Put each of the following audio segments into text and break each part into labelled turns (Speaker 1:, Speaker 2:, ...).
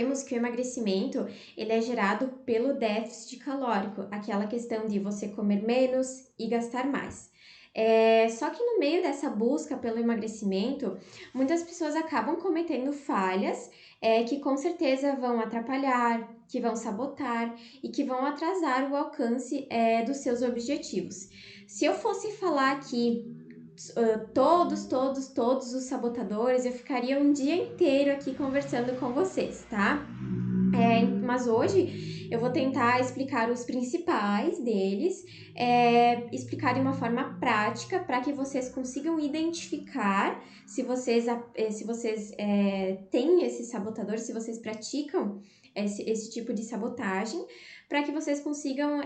Speaker 1: sabemos que o emagrecimento, ele é gerado pelo déficit calórico, aquela questão de você comer menos e gastar mais. Só que no meio dessa busca pelo emagrecimento, muitas pessoas acabam cometendo falhas que com certeza vão atrapalhar, que vão sabotar e que vão atrasar o alcance dos seus objetivos. Se eu fosse falar aqui todos os sabotadores, eu ficaria um dia inteiro aqui conversando com vocês, tá? Mas hoje eu vou tentar explicar os principais deles, explicar de uma forma prática para que vocês consigam identificar se vocês têm esses sabotadores, se vocês praticam esse tipo de sabotagem, para que vocês consigam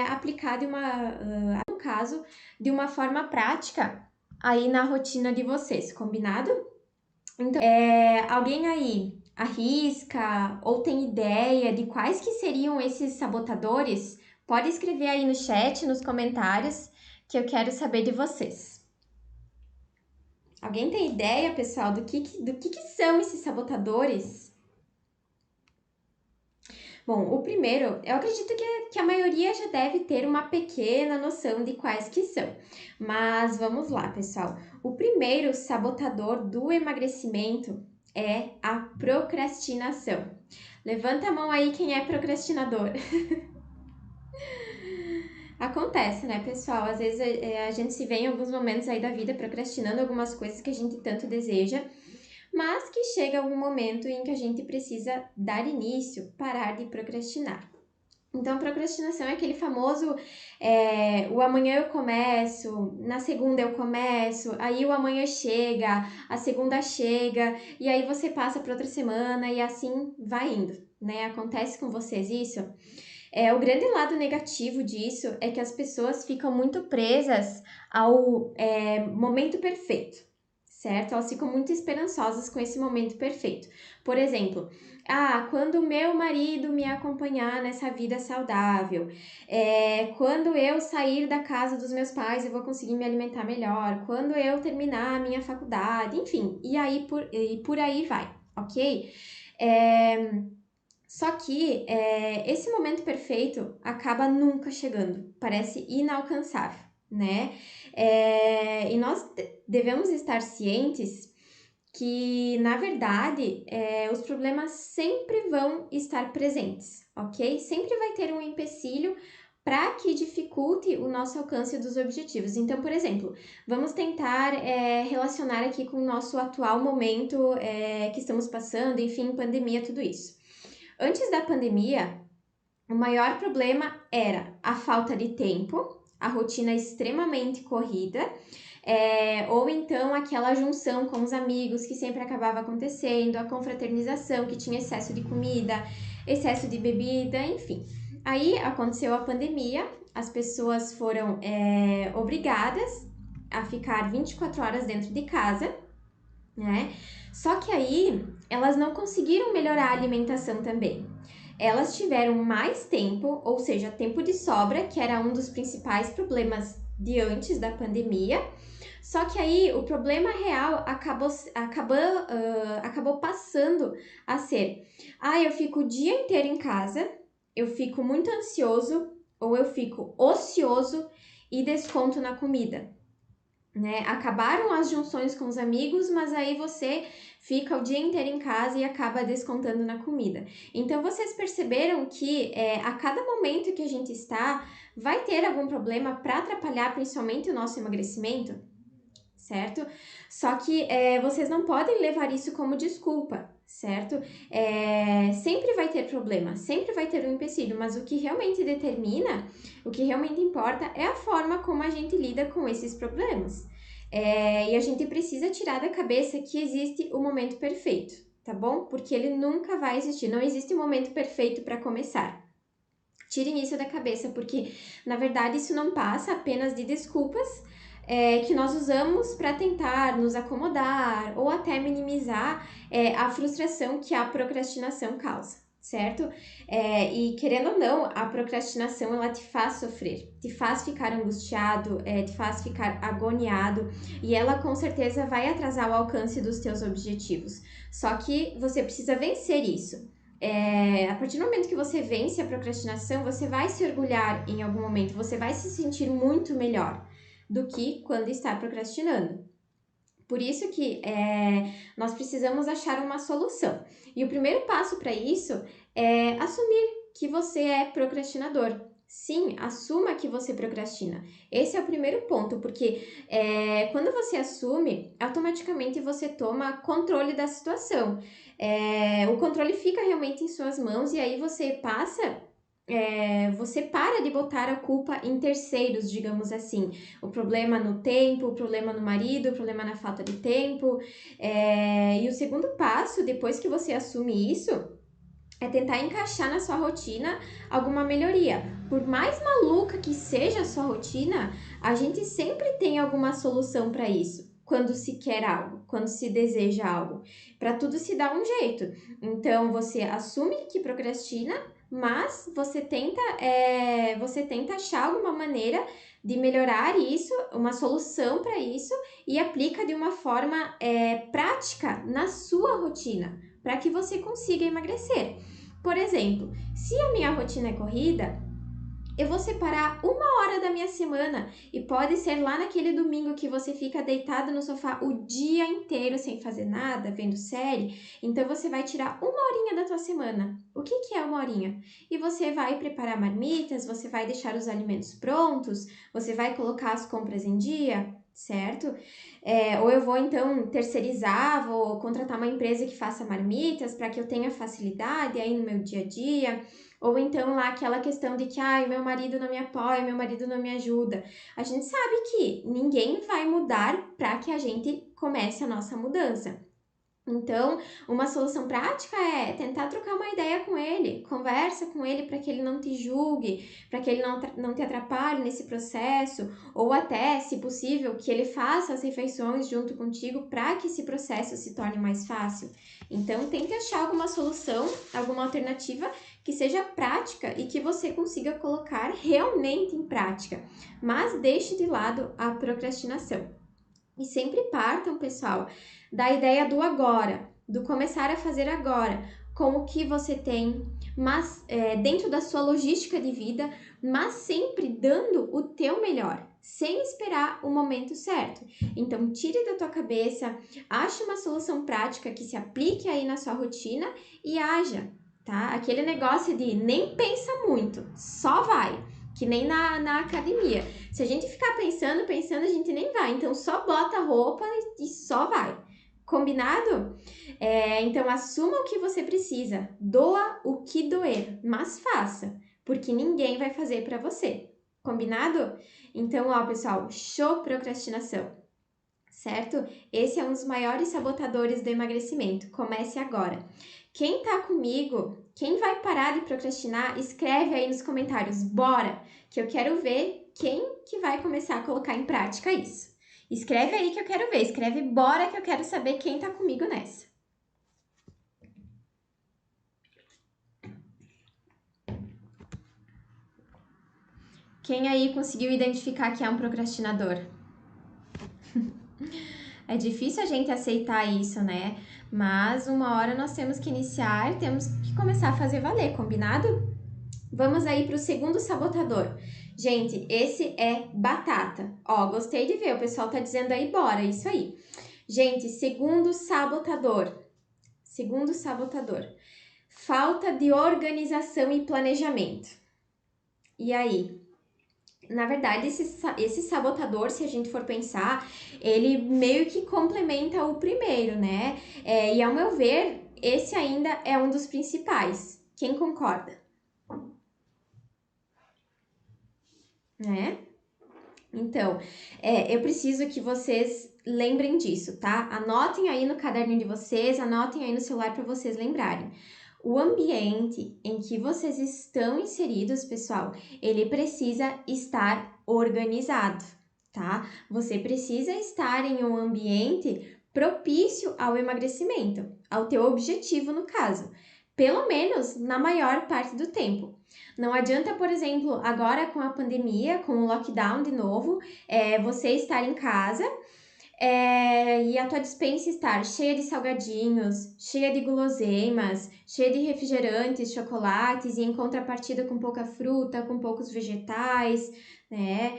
Speaker 1: aplicar no caso, de uma forma prática aí na rotina de vocês, combinado? Então, alguém aí arrisca ou tem ideia de quais que seriam esses sabotadores? Pode escrever aí no chat, nos comentários, que eu quero saber de vocês. Alguém tem ideia, pessoal, do que são esses sabotadores? Bom, o primeiro, eu acredito que a maioria já deve ter uma pequena noção de quais que são. Mas vamos lá, pessoal. O primeiro sabotador do emagrecimento é a procrastinação. Levanta a mão aí quem é procrastinador. Acontece, né, pessoal? Às vezes a gente se vê em alguns momentos aí da vida procrastinando algumas coisas que a gente tanto deseja, mas que chega algum momento em que a gente precisa dar início, parar de procrastinar. Então, procrastinação é aquele famoso, o amanhã eu começo, na segunda eu começo, aí o amanhã chega, a segunda chega, e aí você passa para outra semana e assim vai indo, né? Acontece com vocês isso? O grande lado negativo disso é que as pessoas ficam muito presas ao momento perfeito, certo? Elas ficam muito esperançosas com esse momento perfeito. Por exemplo, quando meu marido me acompanhar nessa vida saudável, quando eu sair da casa dos meus pais, eu vou conseguir me alimentar melhor, quando eu terminar a minha faculdade, enfim, e por aí vai, ok? Só que esse momento perfeito acaba nunca chegando, parece inalcançável, né? E nós devemos estar cientes que, na verdade, os problemas sempre vão estar presentes, ok? Sempre vai ter um empecilho para que dificulte o nosso alcance dos objetivos. Então, por exemplo, vamos tentar relacionar aqui com o nosso atual momento que estamos passando, enfim, pandemia, tudo isso. Antes da pandemia, o maior problema era a falta de tempo, a rotina extremamente corrida, ou então aquela junção com os amigos que sempre acabava acontecendo, a confraternização que tinha excesso de comida, excesso de bebida, enfim. Aí aconteceu a pandemia, as pessoas foram obrigadas a ficar 24 horas dentro de casa, né? Só que aí elas não conseguiram melhorar a alimentação também. Elas tiveram mais tempo, ou seja, tempo de sobra, que era um dos principais problemas de antes da pandemia. Só que aí o problema real acabou passando a ser: eu fico o dia inteiro em casa, eu fico muito ansioso ou eu fico ocioso e desconto na comida. Né? Acabaram as junções com os amigos, mas aí você fica o dia inteiro em casa e acaba descontando na comida. Então, vocês perceberam que a cada momento que a gente está, vai ter algum problema para atrapalhar principalmente o nosso emagrecimento, certo? Só que vocês não podem levar isso como desculpa, certo? Sempre vai ter problema, sempre vai ter um empecilho, mas o que realmente determina, o que realmente importa é a forma como a gente lida com esses problemas. E a gente precisa tirar da cabeça que existe o momento perfeito, tá bom? Porque ele nunca vai existir, não existe um momento perfeito para começar. Tirem isso da cabeça, porque na verdade isso não passa apenas de desculpas que nós usamos para tentar nos acomodar ou até minimizar a frustração que a procrastinação causa, certo? E querendo ou não, a procrastinação ela te faz sofrer, te faz ficar angustiado, te faz ficar agoniado e ela com certeza vai atrasar o alcance dos teus objetivos. Só que você precisa vencer isso. A partir do momento que você vence a procrastinação, você vai se orgulhar em algum momento, você vai se sentir muito melhor do que quando está procrastinando. Por isso que nós precisamos achar uma solução. E o primeiro passo para isso é assumir que você é procrastinador. Sim, assuma que você procrastina. Esse é o primeiro ponto, porque quando você assume, automaticamente você toma controle da situação. O controle fica realmente em suas mãos e aí você para de botar a culpa em terceiros, digamos assim. O problema no tempo, o problema no marido, o problema na falta de tempo. E o segundo passo, depois que você assume isso, é tentar encaixar na sua rotina alguma melhoria. Por mais maluca que seja a sua rotina, a gente sempre tem alguma solução para isso. Quando se quer algo, quando se deseja algo. Para tudo se dá um jeito. Então, você assume que procrastina, mas você tenta achar alguma maneira de melhorar isso, uma solução para isso, e aplica de uma forma prática na sua rotina, para que você consiga emagrecer. Por exemplo, se a minha rotina é corrida, eu vou separar 1 hora da minha semana e pode ser lá naquele domingo que você fica deitado no sofá o dia inteiro sem fazer nada, vendo série. Então você vai tirar 1 horinha da tua semana. O que é 1 horinha? E você vai preparar marmitas, você vai deixar os alimentos prontos, você vai colocar as compras em dia, certo? Ou eu vou então terceirizar, vou contratar uma empresa que faça marmitas para que eu tenha facilidade aí no meu dia a dia. Ou então lá aquela questão de que meu marido não me apoia, meu marido não me ajuda. A gente sabe que ninguém vai mudar para que a gente comece a nossa mudança. Então, uma solução prática é tentar trocar uma ideia com ele, conversa com ele para que ele não te julgue, para que ele não te atrapalhe nesse processo, ou até, se possível, que ele faça as refeições junto contigo para que esse processo se torne mais fácil. Então, tente achar alguma solução, alguma alternativa que seja prática e que você consiga colocar realmente em prática, mas deixe de lado a procrastinação. E sempre partam, pessoal, da ideia do agora, do começar a fazer agora, com o que você tem, mas dentro da sua logística de vida, mas sempre dando o teu melhor, sem esperar o momento certo. Então, tire da tua cabeça, ache uma solução prática que se aplique aí na sua rotina e haja, tá? Aquele negócio de nem pensa muito, só vai. Que nem na academia. Se a gente ficar pensando, a gente nem vai. Então, só bota a roupa e só vai. Combinado? Então, assuma o que você precisa. Doa o que doer, mas faça. Porque ninguém vai fazer para você. Combinado? Então, pessoal, show procrastinação. Certo? Esse é um dos maiores sabotadores do emagrecimento. Comece agora. Quem tá comigo, quem vai parar de procrastinar, escreve aí nos comentários, bora, que eu quero ver quem que vai começar a colocar em prática isso. Escreve aí que eu quero ver, escreve bora que eu quero saber quem tá comigo nessa. Quem aí conseguiu identificar que é um procrastinador? É difícil a gente aceitar isso, né? Mas uma hora nós temos que iniciar, temos que começar a fazer valer, combinado? Vamos aí para o segundo sabotador. Gente, esse é batata. Ó, gostei de ver, o pessoal tá dizendo aí, bora, isso aí. Gente, segundo sabotador. Segundo sabotador. Falta de organização e planejamento. E aí? Na verdade, esse sabotador, se a gente for pensar, ele meio que complementa o primeiro, né? E ao meu ver, esse ainda é um dos principais. Quem concorda? Né? Então, eu preciso que vocês lembrem disso, tá? Anotem aí no caderninho de vocês, anotem aí no celular para vocês lembrarem. O ambiente em que vocês estão inseridos, pessoal, ele precisa estar organizado, tá? Você precisa estar em um ambiente propício ao emagrecimento, ao teu objetivo no caso, pelo menos na maior parte do tempo. Não adianta, por exemplo, agora com a pandemia, com o lockdown de novo, você estar em casa E a tua despensa estar cheia de salgadinhos, cheia de guloseimas, cheia de refrigerantes, chocolates, e em contrapartida com pouca fruta, com poucos vegetais, né?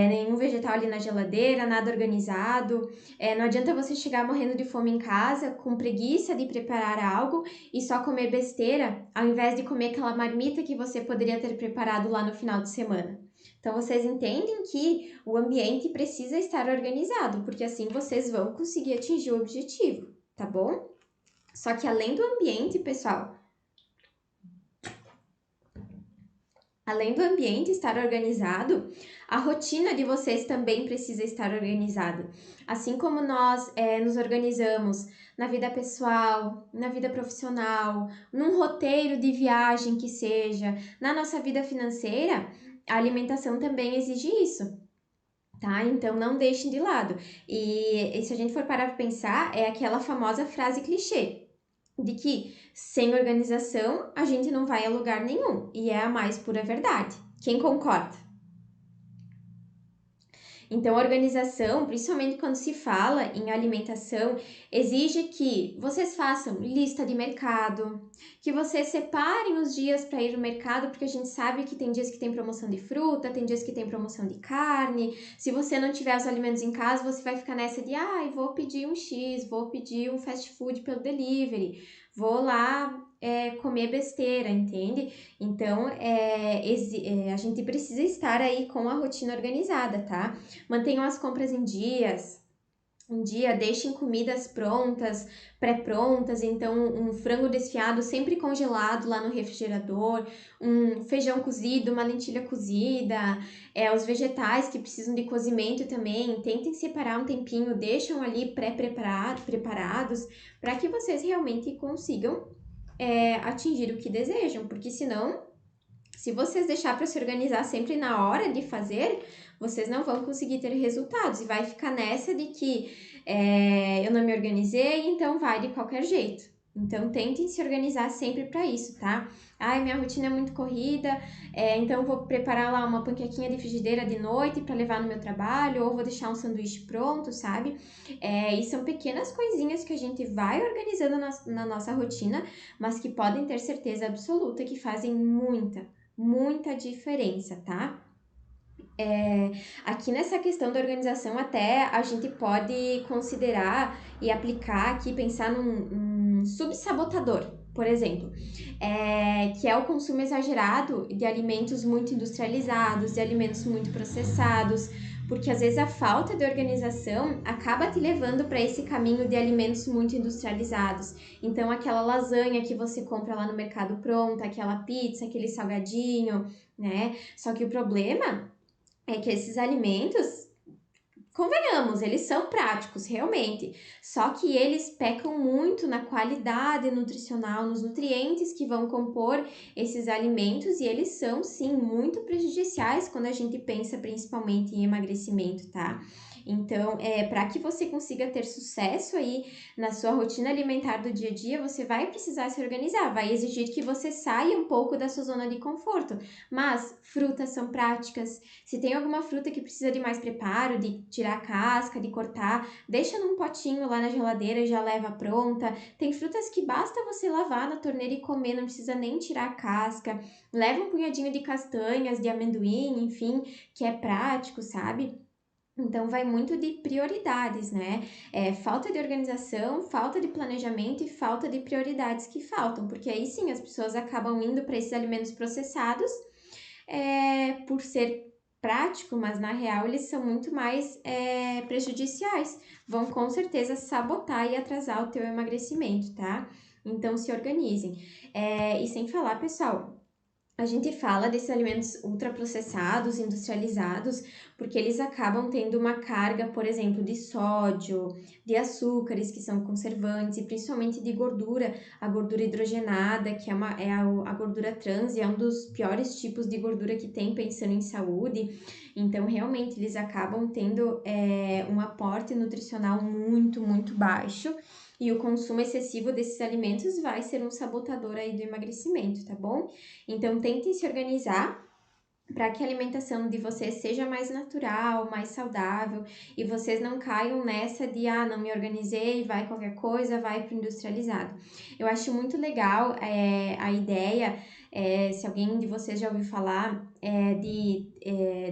Speaker 1: Nenhum vegetal ali na geladeira, nada organizado. Não adianta você chegar morrendo de fome em casa, com preguiça de preparar algo e só comer besteira, ao invés de comer aquela marmita que você poderia ter preparado lá no final de semana. Então, vocês entendem que o ambiente precisa estar organizado, porque assim vocês vão conseguir atingir o objetivo, tá bom? Só que além do ambiente, pessoal, além do ambiente estar organizado, a rotina de vocês também precisa estar organizada. Assim como nós nos organizamos na vida pessoal, na vida profissional, num roteiro de viagem que seja, na nossa vida financeira, a alimentação também exige isso. Tá? Então não deixem de lado. E se a gente for parar para pensar, é aquela famosa frase clichê de que sem organização a gente não vai a lugar nenhum. E é a mais pura verdade. Quem concorda? Então, a organização, principalmente quando se fala em alimentação, exige que vocês façam lista de mercado, que vocês separem os dias para ir no mercado, porque a gente sabe que tem dias que tem promoção de fruta, tem dias que tem promoção de carne. Se você não tiver os alimentos em casa, você vai ficar nessa de, vou pedir um X, vou pedir um fast food pelo delivery, vou lá comer besteira, entende? Então, a gente precisa estar aí com a rotina organizada, tá? Mantenham as compras em dia, deixem comidas prontas, pré-prontas, então um frango desfiado sempre congelado lá no refrigerador, um feijão cozido, uma lentilha cozida, os vegetais que precisam de cozimento também, tentem separar um tempinho, deixam ali preparados, para que vocês realmente consigam atingir o que desejam, porque senão, se vocês deixar para se organizar sempre na hora de fazer, vocês não vão conseguir ter resultados e vai ficar nessa de que eu não me organizei, então vai de qualquer jeito. Então, tentem se organizar sempre para isso, tá? Minha rotina é muito corrida, então vou preparar lá uma panquequinha de frigideira de noite para levar no meu trabalho, ou vou deixar um sanduíche pronto, sabe? E são pequenas coisinhas que a gente vai organizando na nossa rotina, mas que podem ter certeza absoluta que fazem muita diferença, tá? Aqui nessa questão da organização, até a gente pode considerar e aplicar aqui, pensar num subsabotador, por exemplo, que é o consumo exagerado de alimentos muito industrializados, de alimentos muito processados, porque às vezes a falta de organização acaba te levando para esse caminho de alimentos muito industrializados. Então, aquela lasanha que você compra lá no mercado pronta, aquela pizza, aquele salgadinho, né? Só que o problema é que esses alimentos, convenhamos, eles são práticos, realmente. Só que eles pecam muito na qualidade nutricional, nos nutrientes que vão compor esses alimentos, e eles são, sim, muito prejudiciais quando a gente pensa principalmente em emagrecimento, tá? Então, para que você consiga ter sucesso aí na sua rotina alimentar do dia a dia, você vai precisar se organizar, vai exigir que você saia um pouco da sua zona de conforto. Mas frutas são práticas. Se tem alguma fruta que precisa de mais preparo, de tirar a casca, de cortar, deixa num potinho lá na geladeira e já leva pronta. Tem frutas que basta você lavar na torneira e comer, não precisa nem tirar a casca. Leva um punhadinho de castanhas, de amendoim, enfim, que é prático, sabe? Então, vai muito de prioridades, né? Falta de organização, falta de planejamento e falta de prioridades que faltam, porque aí sim as pessoas acabam indo para esses alimentos processados por ser prático, mas na real eles são muito mais prejudiciais. Vão com certeza sabotar e atrasar o teu emagrecimento, tá? Então, se organizem. E sem falar, pessoal, a gente fala desses alimentos ultraprocessados, industrializados, porque eles acabam tendo uma carga, por exemplo, de sódio, de açúcares, que são conservantes, e principalmente de gordura, a gordura hidrogenada, que a gordura trans, e é um dos piores tipos de gordura que tem, pensando em saúde. Então, realmente, eles acabam tendo um aporte nutricional muito baixo, e o consumo excessivo desses alimentos vai ser um sabotador aí do emagrecimento, tá bom? Então, tentem se organizar para que a alimentação de vocês seja mais natural, mais saudável e vocês não caiam nessa de não me organizei, vai qualquer coisa, vai para o industrializado. Eu acho muito legal a ideia, se alguém de vocês já ouviu falar, de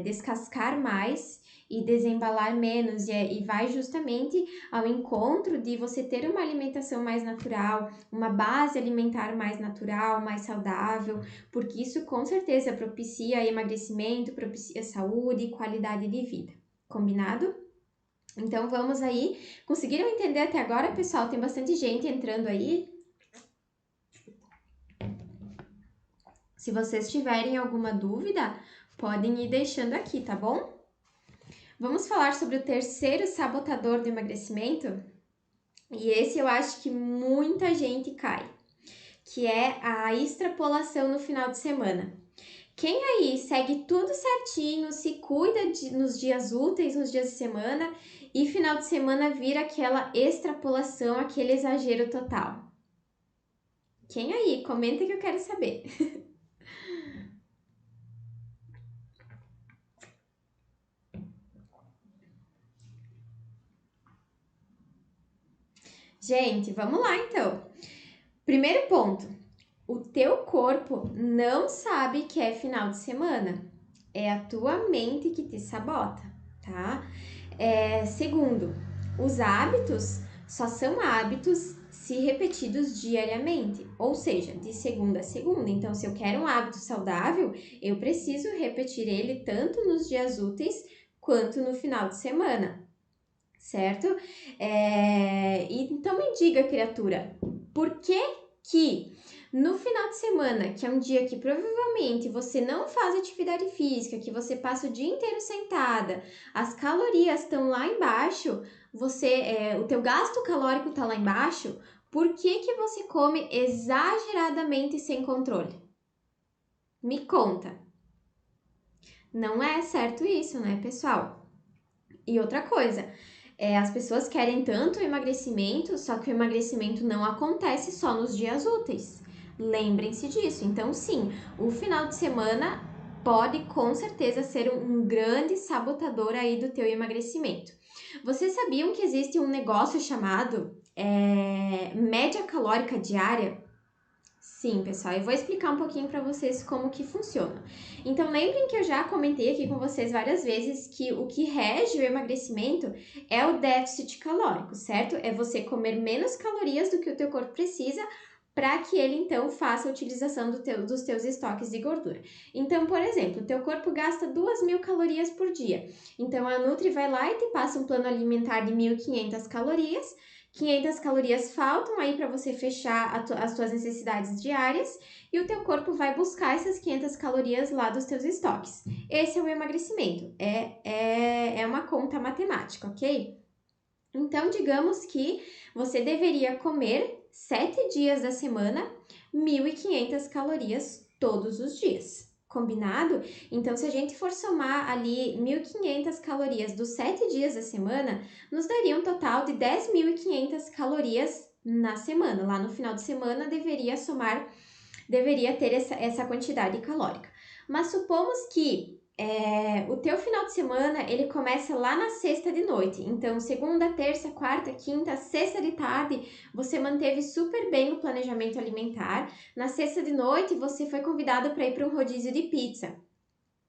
Speaker 1: descascar mais e desembalar menos, e vai justamente ao encontro de você ter uma alimentação mais natural, uma base alimentar mais natural, mais saudável, porque isso com certeza propicia emagrecimento, propicia saúde e qualidade de vida. Combinado? Então vamos aí. Conseguiram entender até agora, pessoal? Tem bastante gente entrando aí. Se vocês tiverem alguma dúvida, podem ir deixando aqui, tá bom? Vamos falar sobre o terceiro sabotador do emagrecimento? E esse eu acho que muita gente cai, que é a extrapolação no final de semana. Quem aí segue tudo certinho, se cuida nos dias úteis, nos dias de semana, e final de semana vira aquela extrapolação, aquele exagero total? Quem aí? Comenta que eu quero saber. Gente, vamos lá então. Primeiro ponto, o teu corpo não sabe que é final de semana. É a tua mente que te sabota, tá? Segundo, os hábitos só são hábitos se repetidos diariamente, ou seja, de segunda a segunda. Então, se eu quero um hábito saudável, eu preciso repetir ele tanto nos dias úteis quanto no final de semana, certo? Então me diga, criatura, por que no final de semana, que é um dia que provavelmente você não faz atividade física, que você passa o dia inteiro sentada, as calorias estão lá embaixo, o teu gasto calórico está lá embaixo, por que você come exageradamente sem controle? Me conta. Não é certo isso, né, pessoal? E outra coisa, as pessoas querem tanto emagrecimento, só que o emagrecimento não acontece só nos dias úteis. Lembrem-se disso. Então, sim, o final de semana pode com certeza ser um grande sabotador aí do teu emagrecimento. Vocês sabiam que existe um negócio chamado média calórica diária? Sim, pessoal, eu vou explicar um pouquinho para vocês como que funciona. Então, lembrem que eu já comentei aqui com vocês várias vezes que o que rege o emagrecimento é o déficit calórico, certo? É você comer menos calorias do que o teu corpo precisa para que ele, então, faça a utilização dos teus estoques de gordura. Então, por exemplo, o teu corpo gasta 2.000 calorias por dia. Então, a Nutri vai lá e te passa um plano alimentar de 1.500 calorias, 500 calorias faltam aí para você fechar as tuas necessidades diárias e o teu corpo vai buscar essas 500 calorias lá dos teus estoques. Esse é o emagrecimento, é uma conta matemática, ok? Então, digamos que você deveria comer 7 dias da semana, 1.500 calorias todos os dias. Combinado? Então, se a gente for somar ali 1.500 calorias dos 7 dias da semana, nos daria um total de 10.500 calorias na semana. Lá no final de semana deveria ter essa quantidade calórica. Mas supomos que o teu final de semana ele começa lá na sexta de noite. Então, segunda, terça, quarta, quinta, sexta de tarde, você manteve super bem o planejamento alimentar. Na sexta de noite, você foi convidado para ir para um rodízio de pizza.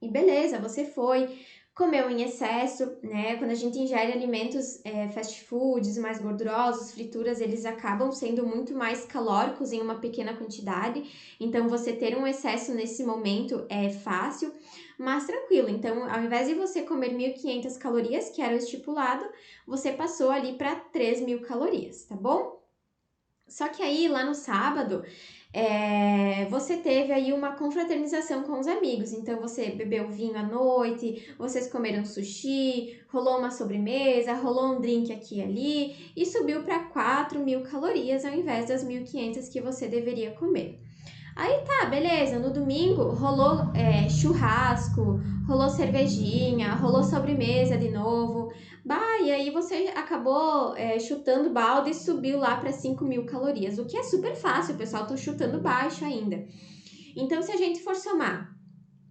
Speaker 1: E beleza, você foi, comeu em excesso, né? Quando a gente ingere alimentos fast foods mais gordurosos, frituras, eles acabam sendo muito mais calóricos em uma pequena quantidade. Então, você ter um excesso nesse momento é fácil, mas tranquilo. Então, ao invés de você comer 1.500 calorias, que era o estipulado, você passou ali para 3.000 calorias, tá bom? Só que aí, lá no sábado, você teve aí uma confraternização com os amigos. Então, você bebeu vinho à noite, vocês comeram sushi, rolou uma sobremesa, rolou um drink aqui e ali e subiu para 4.000 calorias ao invés das 1.500 que você deveria comer. Aí tá, beleza, no domingo rolou churrasco, rolou cervejinha, rolou sobremesa de novo. Bah, e aí você acabou chutando balde e subiu lá para 5.000 calorias, o que é super fácil, pessoal, tô chutando baixo ainda. Então, se a gente for somar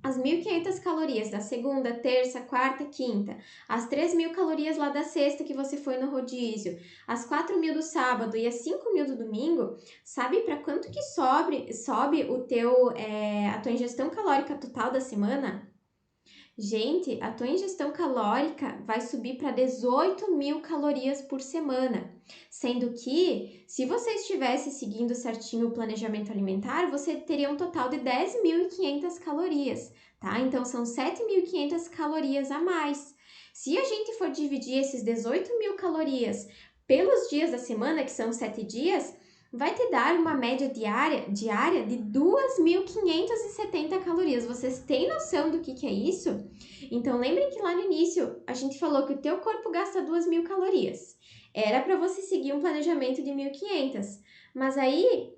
Speaker 1: as 1.500 calorias da segunda, terça, quarta, quinta, as 3.000 calorias lá da sexta que você foi no rodízio, as 4.000 do sábado e as 5.000 do domingo, sabe para quanto que sobe a tua ingestão calórica total da semana? Gente, a tua ingestão calórica vai subir para 18.000 calorias por semana. Sendo que, se você estivesse seguindo certinho o planejamento alimentar, você teria um total de 10.500 calorias, tá? Então, são 7.500 calorias a mais. Se a gente for dividir esses 18.000 calorias pelos dias da semana, que são 7 dias, vai te dar uma média diária de 2.570 calorias. Vocês têm noção do que é isso? Então, lembrem que lá no início a gente falou que o teu corpo gasta 2.000 calorias. Era para você seguir um planejamento de 1.500. Mas aí,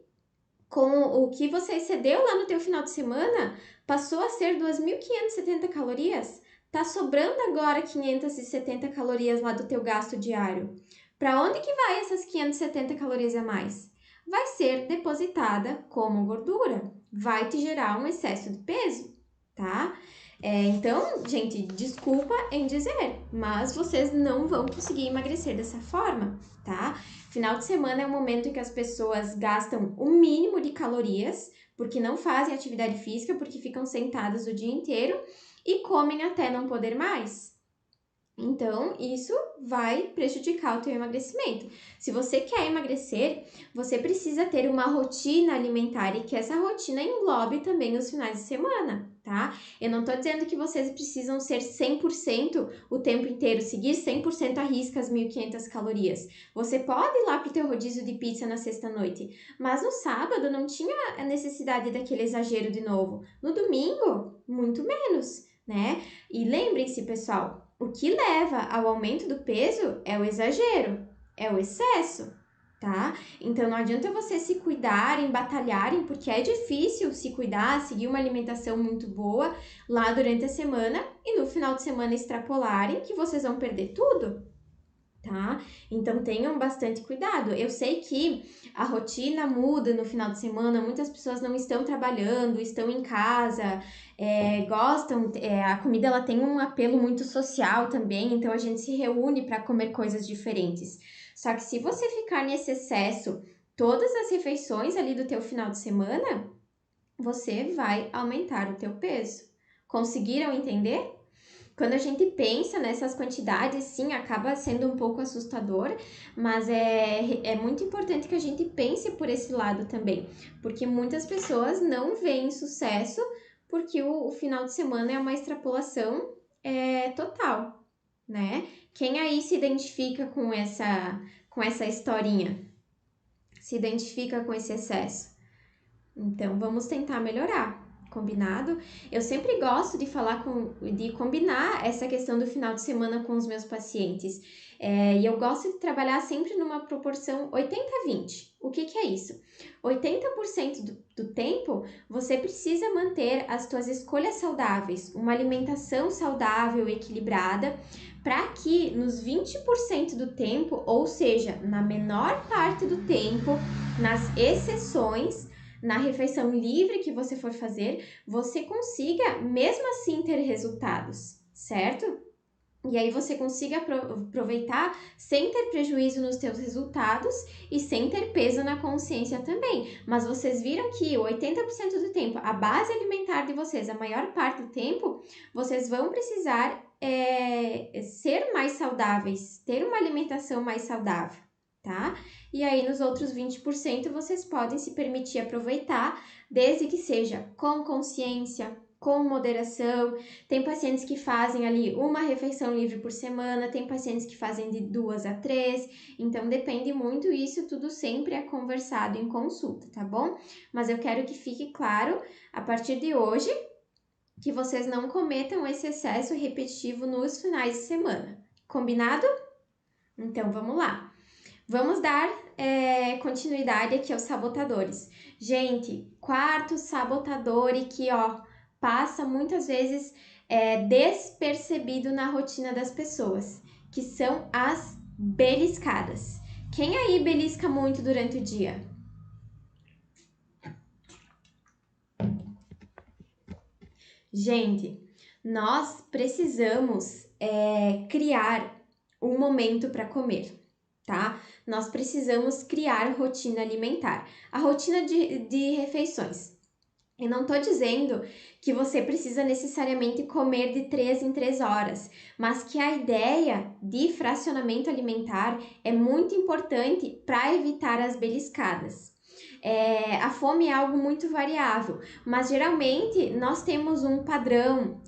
Speaker 1: com o que você excedeu lá no teu final de semana, passou a ser 2.570 calorias. Tá sobrando agora 570 calorias lá do teu gasto diário. Para onde que vai essas 570 calorias a mais? Vai ser depositada como gordura, vai te gerar um excesso de peso, tá? Então, gente, desculpa em dizer, mas vocês não vão conseguir emagrecer dessa forma, tá? Final de semana é o momento em que as pessoas gastam o mínimo de calorias, porque não fazem atividade física, porque ficam sentadas o dia inteiro e comem até não poder mais. Então, isso vai prejudicar o teu emagrecimento. Se você quer emagrecer, você precisa ter uma rotina alimentar e que essa rotina englobe também os finais de semana, tá? Eu não tô dizendo que vocês precisam ser 100% o tempo inteiro, seguir 100% à risca as 1.500 calorias. Você pode ir lá pro teu rodízio de pizza na sexta-noite, mas no sábado não tinha a necessidade daquele exagero de novo. No domingo, muito menos, né? E lembrem-se, pessoal, o que leva ao aumento do peso é o exagero, é o excesso, tá? Então não adianta vocês se cuidarem, batalharem, porque é difícil se cuidar, seguir uma alimentação muito boa lá durante a semana e no final de semana extrapolarem que vocês vão perder tudo, tá? Então tenham bastante cuidado. Eu sei que a rotina muda no final de semana, muitas pessoas não estão trabalhando, estão em casa, gostam, a comida ela tem um apelo muito social também, então a gente se reúne para comer coisas diferentes. Só que se você ficar nesse excesso todas as refeições ali do teu final de semana, você vai aumentar o teu peso. Conseguiram entender? Quando a gente pensa nessas quantidades, sim, acaba sendo um pouco assustador, mas é muito importante que a gente pense por esse lado também, porque muitas pessoas não veem sucesso porque o final de semana é uma extrapolação total, né? Quem aí se identifica com essa historinha? Se identifica com esse excesso? Então, vamos tentar melhorar. Combinado? Eu sempre gosto de de combinar essa questão do final de semana com os meus pacientes. E eu gosto de trabalhar sempre numa proporção 80-20. O que é isso? 80% do tempo você precisa manter as tuas escolhas saudáveis, uma alimentação saudável, equilibrada, para que nos 20% do tempo, ou seja, na menor parte do tempo, nas exceções, na refeição livre que você for fazer, você consiga mesmo assim ter resultados, certo? E aí você consiga aproveitar sem ter prejuízo nos teus resultados e sem ter peso na consciência também. Mas vocês viram que 80% do tempo, a base alimentar de vocês, a maior parte do tempo, vocês vão precisar ser mais saudáveis, ter uma alimentação mais saudável, tá? E aí nos outros 20% vocês podem se permitir aproveitar, desde que seja com consciência, com moderação. Tem pacientes que fazem ali uma refeição livre por semana, tem pacientes que fazem de 2 a 3, então depende muito, isso tudo sempre é conversado em consulta, tá bom? Mas eu quero que fique claro, a partir de hoje, que vocês não cometam esse excesso repetitivo nos finais de semana, combinado? Então vamos lá. Vamos dar continuidade aqui aos sabotadores. Gente, quarto sabotador e que, passa muitas vezes despercebido na rotina das pessoas, que são as beliscadas. Quem aí belisca muito durante o dia? Gente, nós precisamos criar um momento para comer, tá? Nós precisamos criar rotina alimentar. A rotina de refeições. Eu não tô dizendo que você precisa necessariamente comer de 3 em 3 horas, mas que a ideia de fracionamento alimentar é muito importante para evitar as beliscadas. A fome é algo muito variável, mas geralmente nós temos um padrão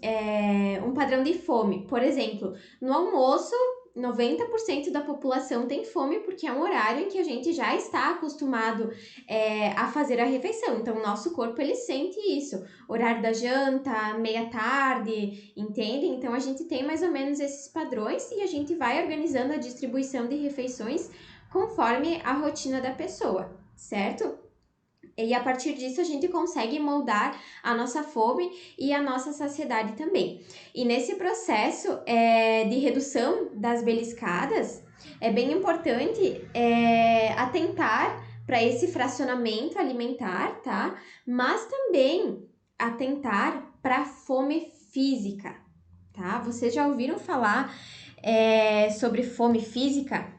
Speaker 1: de fome. Por exemplo, no almoço, 90% da população tem fome porque é um horário em que a gente já está acostumado a fazer a refeição. Então, o nosso corpo, ele sente isso. Horário da janta, meia tarde, entende? Então, a gente tem mais ou menos esses padrões e a gente vai organizando a distribuição de refeições conforme a rotina da pessoa, certo? E a partir disso a gente consegue moldar a nossa fome e a nossa saciedade também. E nesse processo de redução das beliscadas, é bem importante atentar para esse fracionamento alimentar, tá? Mas também atentar para a fome física, tá? Vocês já ouviram falar sobre fome física?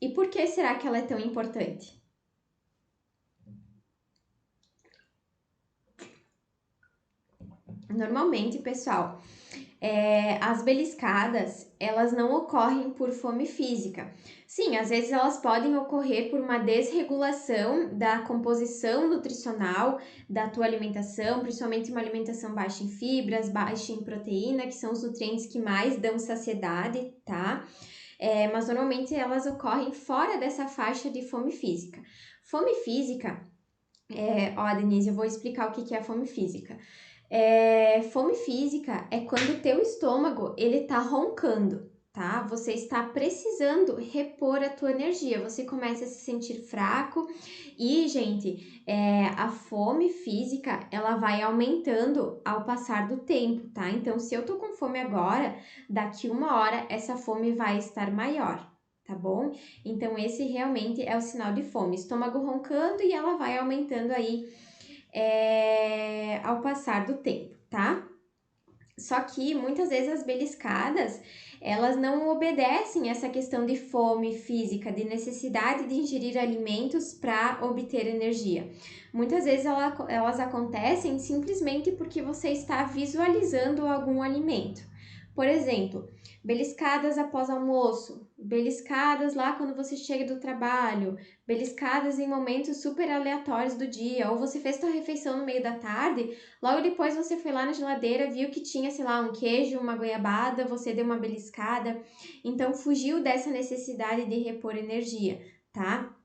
Speaker 1: E por que será que ela é tão importante? Normalmente, pessoal, as beliscadas, elas não ocorrem por fome física. Sim, às vezes elas podem ocorrer por uma desregulação da composição nutricional da tua alimentação, principalmente uma alimentação baixa em fibras, baixa em proteína, que são os nutrientes que mais dão saciedade, tá? Mas normalmente elas ocorrem fora dessa faixa de fome física. Fome física, Denise, eu vou explicar o que é a fome física. Fome física é quando o teu estômago, ele tá roncando, tá? Você está precisando repor a tua energia, você começa a se sentir fraco e, gente, a fome física, ela vai aumentando ao passar do tempo, tá? Então, se eu tô com fome agora, daqui 1 hora, essa fome vai estar maior. Tá bom? Então, esse realmente é o sinal de fome. Estômago roncando e ela vai aumentando aí ao passar do tempo, tá? Só que muitas vezes as beliscadas, elas não obedecem essa questão de fome física, de necessidade de ingerir alimentos para obter energia. Muitas vezes elas acontecem simplesmente porque você está visualizando algum alimento. Por exemplo, beliscadas após almoço, beliscadas lá quando você chega do trabalho, beliscadas em momentos super aleatórios do dia, ou você fez sua refeição no meio da tarde, logo depois você foi lá na geladeira, viu que tinha, sei lá, um queijo, uma goiabada, você deu uma beliscada, então fugiu dessa necessidade de repor energia, tá?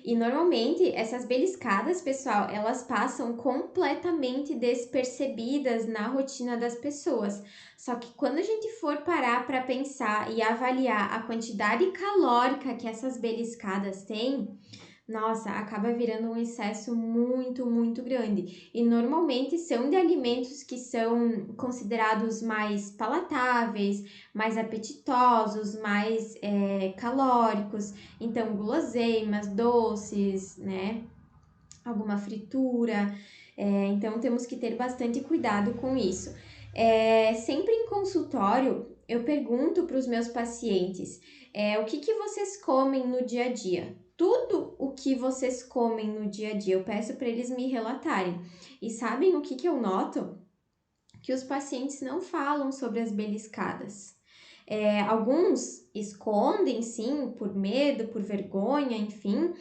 Speaker 1: E normalmente essas beliscadas, pessoal, elas passam completamente despercebidas na rotina das pessoas. Só que quando a gente for parar para pensar e avaliar a quantidade calórica que essas beliscadas têm, nossa, acaba virando um excesso muito, muito grande. E normalmente são de alimentos que são considerados mais palatáveis, mais apetitosos, mais calóricos. Então, guloseimas, doces, né? Alguma fritura. Então, temos que ter bastante cuidado com isso. Sempre em consultório, eu pergunto para os meus pacientes o que vocês comem no dia a dia? Tudo o que vocês comem no dia a dia, eu peço para eles me relatarem. E sabem o que eu noto? Que os pacientes não falam sobre as beliscadas. Alguns escondem, sim, por medo, por vergonha, enfim,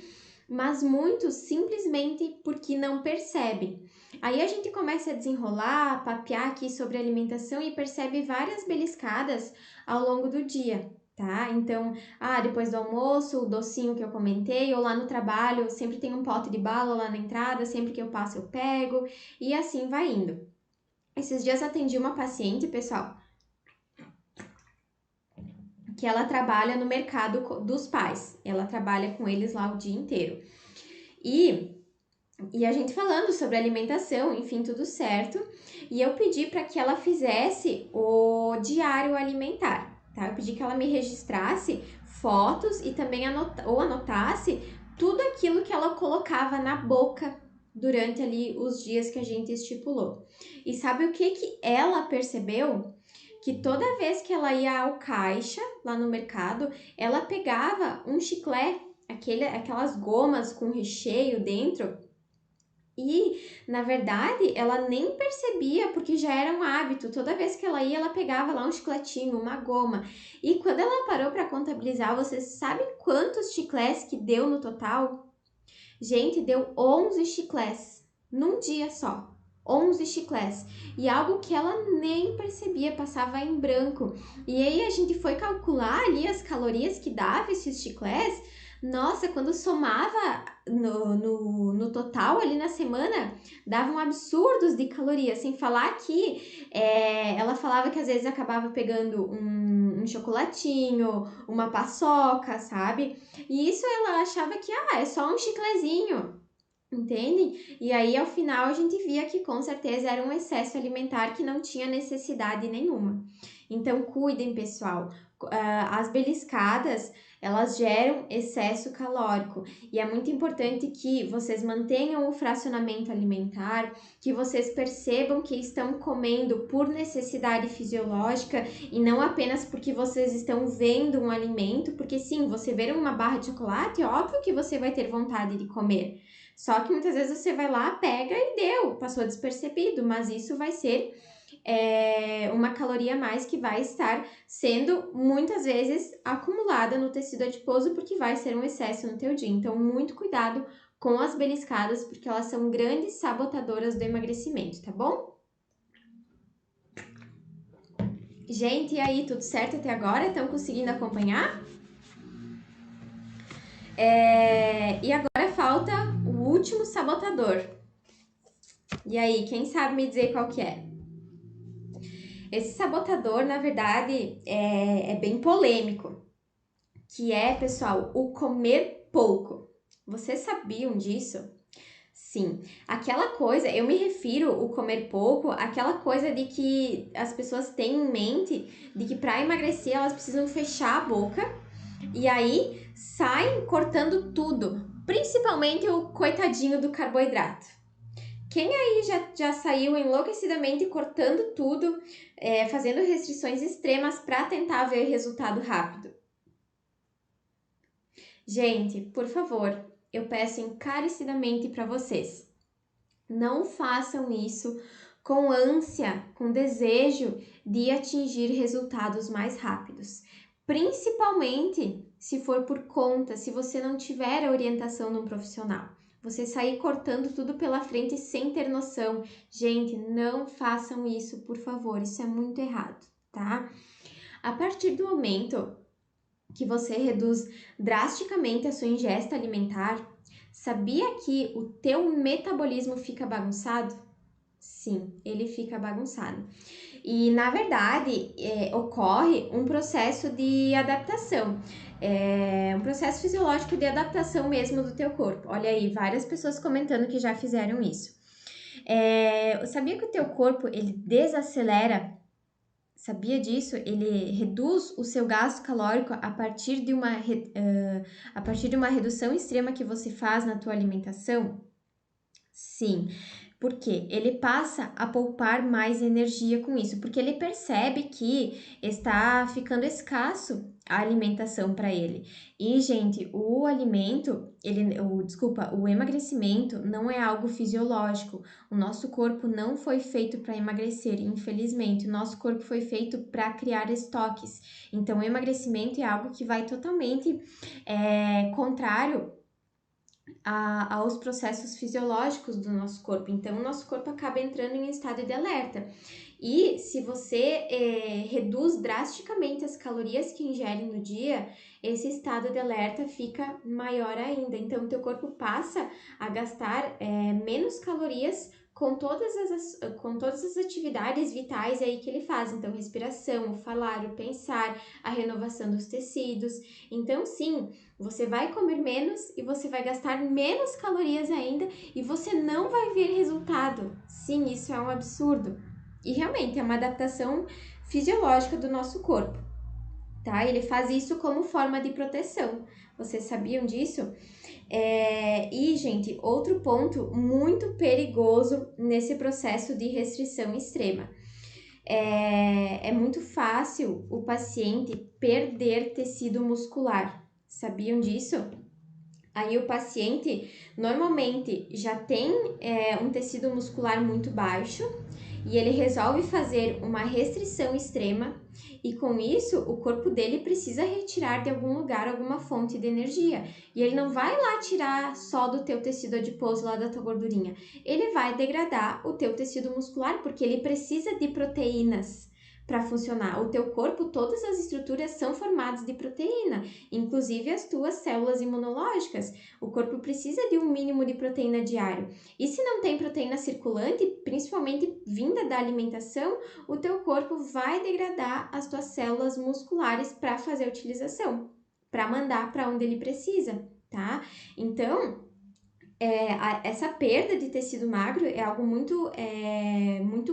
Speaker 1: mas muitos simplesmente porque não percebem. Aí a gente começa a desenrolar, papear aqui sobre alimentação e percebe várias beliscadas ao longo do dia, tá? Então, depois do almoço, o docinho que eu comentei, ou lá no trabalho, sempre tem um pote de bala lá na entrada, sempre que eu passo eu pego, e assim vai indo. Esses dias atendi uma paciente, pessoal, que ela trabalha no mercado dos pais. Ela trabalha com eles lá o dia inteiro. E a gente falando sobre alimentação, enfim, tudo certo. E eu pedi para que ela fizesse o diário alimentar, tá? Eu pedi que ela me registrasse fotos e também anotasse tudo aquilo que ela colocava na boca durante ali os dias que a gente estipulou. E sabe o que que ela percebeu? Que toda vez que ela ia ao caixa, lá no mercado, ela pegava um chiclete, aquelas gomas com recheio dentro, e, na verdade, ela nem percebia, porque já era um hábito. Toda vez que ela ia, ela pegava lá um chicletinho, uma goma. E quando ela parou para contabilizar, vocês sabem quantos chicletes que deu no total? Gente, deu 11 chicletes num dia só. 11 chicletes. E algo que ela nem percebia, passava em branco. E aí a gente foi calcular ali as calorias que dava esses chicletes. Nossa, quando somava no total ali na semana, davam absurdos de calorias. Sem falar que ela falava que às vezes acabava pegando um chocolatinho, uma paçoca, sabe? E isso ela achava que, é só um chiclezinho, entende? E aí, ao final, a gente via que com certeza era um excesso alimentar que não tinha necessidade nenhuma. Então, cuidem, pessoal. As beliscadas, elas geram excesso calórico e é muito importante que vocês mantenham o fracionamento alimentar, que vocês percebam que estão comendo por necessidade fisiológica e não apenas porque vocês estão vendo um alimento, porque sim, você ver uma barra de chocolate, óbvio que você vai ter vontade de comer. Só que muitas vezes você vai lá, pega e deu, passou despercebido, mas isso vai ser uma caloria a mais que vai estar sendo muitas vezes acumulada no tecido adiposo porque vai ser um excesso no teu dia. Então, muito cuidado com as beliscadas porque elas são grandes sabotadoras do emagrecimento, tá bom? Gente, e aí, tudo certo até agora? Estão conseguindo acompanhar? E agora falta o último sabotador. E aí, quem sabe me dizer qual que é? Esse sabotador, na verdade, é bem polêmico, que é, pessoal, o comer pouco. Vocês sabiam disso? Sim, aquela coisa, eu me refiro o comer pouco, aquela coisa de que as pessoas têm em mente de que para emagrecer elas precisam fechar a boca e aí saem cortando tudo, principalmente o coitadinho do carboidrato. Quem aí já saiu enlouquecidamente cortando tudo, fazendo restrições extremas para tentar ver resultado rápido? Gente, por favor, eu peço encarecidamente para vocês, não façam isso com ânsia, com desejo de atingir resultados mais rápidos. Principalmente se for por conta, se você não tiver a orientação de um profissional. Você sair cortando tudo pela frente sem ter noção. Gente, não façam isso, por favor, isso é muito errado, tá? A partir do momento que você reduz drasticamente a sua ingesta alimentar, sabia que o teu metabolismo fica bagunçado? Sim, ele fica bagunçado. E, na verdade, ocorre um processo de adaptação, um processo fisiológico de adaptação mesmo do teu corpo. Olha aí, várias pessoas comentando que já fizeram isso. Sabia que o teu corpo, ele desacelera? Sabia disso? Ele reduz o seu gasto calórico a partir de uma redução extrema que você faz na tua alimentação? Sim, porque ele passa a poupar mais energia com isso, porque ele percebe que está ficando escasso a alimentação para ele. E, gente, o emagrecimento não é algo fisiológico. O nosso corpo não foi feito para emagrecer, infelizmente. O nosso corpo foi feito para criar estoques. Então, o emagrecimento é algo que vai totalmente contrário aos processos fisiológicos do nosso corpo. Então, o nosso corpo acaba entrando em estado de alerta. E se você reduz drasticamente as calorias que ingere no dia, esse estado de alerta fica maior ainda. Então, o teu corpo passa a gastar menos calorias com todas as atividades vitais aí que ele faz. Então, respiração, o falar, o pensar, a renovação dos tecidos. Então, sim, você vai comer menos e você vai gastar menos calorias ainda e você não vai ver resultado. Sim, isso é um absurdo. E realmente é uma adaptação fisiológica do nosso corpo, tá? Ele faz isso como forma de proteção. Vocês sabiam disso? E, gente, outro ponto muito perigoso nesse processo de restrição extrema. É muito fácil o paciente perder tecido muscular. Sabiam disso? Aí o paciente normalmente já tem um tecido muscular muito baixo e ele resolve fazer uma restrição extrema e com isso o corpo dele precisa retirar de algum lugar alguma fonte de energia. E ele não vai lá tirar só do teu tecido adiposo, lá da tua gordurinha. Ele vai degradar o teu tecido muscular porque ele precisa de proteínas para funcionar. O teu corpo, todas as estruturas são formadas de proteína, inclusive as tuas células imunológicas. O corpo precisa de um mínimo de proteína diário. E se não tem proteína circulante, principalmente vinda da alimentação, o teu corpo vai degradar as tuas células musculares para fazer a utilização, para mandar para onde ele precisa, tá? Então, essa perda de tecido magro é algo muito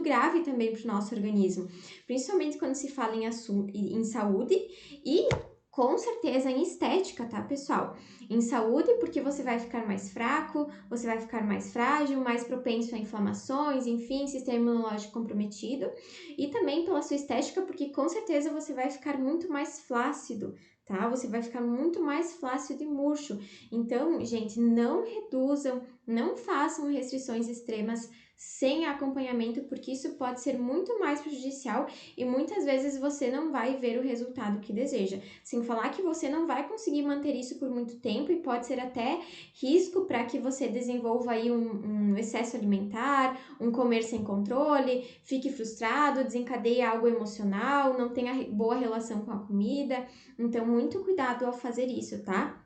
Speaker 1: grave também para o nosso organismo, principalmente quando se fala em saúde e com certeza em estética, tá, pessoal? Em saúde, porque você vai ficar mais fraco, você vai ficar mais frágil, mais propenso a inflamações, enfim, sistema imunológico comprometido, e também pela sua estética, porque com certeza você vai ficar muito mais flácido, tá? Você vai ficar muito mais flácido e murcho. Então, gente, não reduzam, não façam restrições extremas sem acompanhamento, porque isso pode ser muito mais prejudicial e muitas vezes você não vai ver o resultado que deseja. Sem falar que você não vai conseguir manter isso por muito tempo e pode ser até risco para que você desenvolva aí um excesso alimentar, um comer sem controle, fique frustrado, desencadeie algo emocional, não tenha boa relação com a comida. Então, muito cuidado ao fazer isso, tá?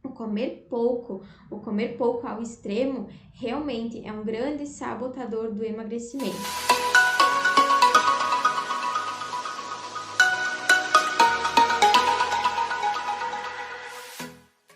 Speaker 1: O comer pouco ao extremo, realmente é um grande sabotador do emagrecimento.